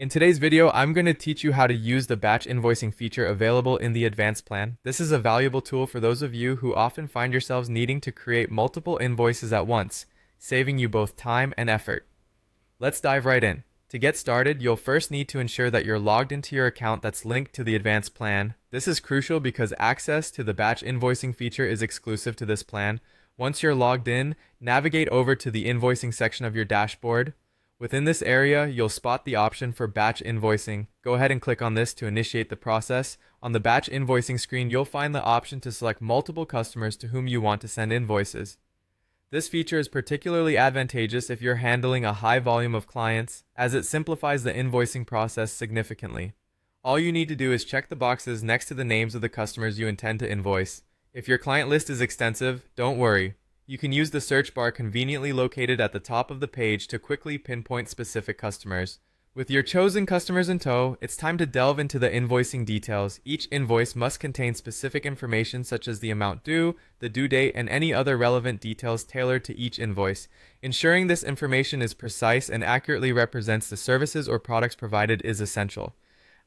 In today's video, I'm going to teach you how to use the batch invoicing feature available in the Advanced plan. This is a valuable tool for those of you who often find yourselves needing to create multiple invoices at once, saving you both time and effort. Let's dive right in. To get started, you'll first need to ensure that you're logged into your account that's linked to the Advanced plan. This is crucial because access to the batch invoicing feature is exclusive to this plan. Once you're logged in, navigate over to the invoicing section of your dashboard. Within this area, you'll spot the option for batch invoicing. Go ahead and click on this to initiate the process. On the batch invoicing screen, you'll find the option to select multiple customers to whom you want to send invoices. This feature is particularly advantageous if you're handling a high volume of clients, as it simplifies the invoicing process significantly. All you need to do is check the boxes next to the names of the customers you intend to invoice. If your client list is extensive, don't worry. You can use the search bar conveniently located at the top of the page to quickly pinpoint specific customers. With your chosen customers in tow, it's time to delve into the invoicing details. Each invoice must contain specific information such as the amount due, the due date, and any other relevant details tailored to each invoice. Ensuring this information is precise and accurately represents the services or products provided is essential.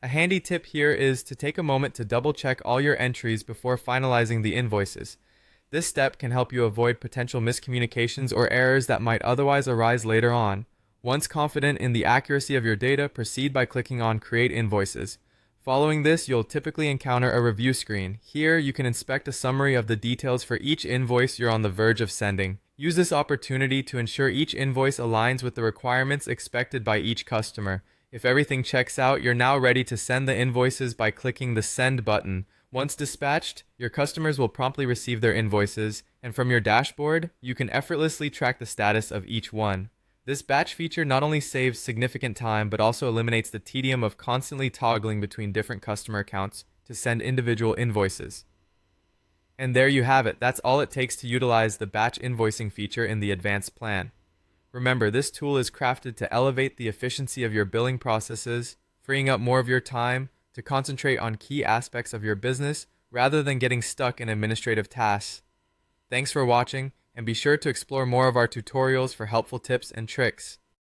A handy tip here is to take a moment to double-check all your entries before finalizing the invoices. This step can help you avoid potential miscommunications or errors that might otherwise arise later on. Once confident in the accuracy of your data, proceed by clicking on Create Invoices. Following this, you'll typically encounter a review screen. Here, you can inspect a summary of the details for each invoice you're on the verge of sending. Use this opportunity to ensure each invoice aligns with the requirements expected by each customer. If everything checks out, you're now ready to send the invoices by clicking the Send button. Once dispatched, your customers will promptly receive their invoices, and from your dashboard, you can effortlessly track the status of each one. This batch feature not only saves significant time, but also eliminates the tedium of constantly toggling between different customer accounts to send individual invoices. And there you have it. That's all it takes to utilize the batch invoicing feature in the Advanced plan. Remember, this tool is crafted to elevate the efficiency of your billing processes, freeing up more of your time to concentrate on key aspects of your business rather than getting stuck in administrative tasks. Thanks for watching, and be sure to explore more of our tutorials for helpful tips and tricks.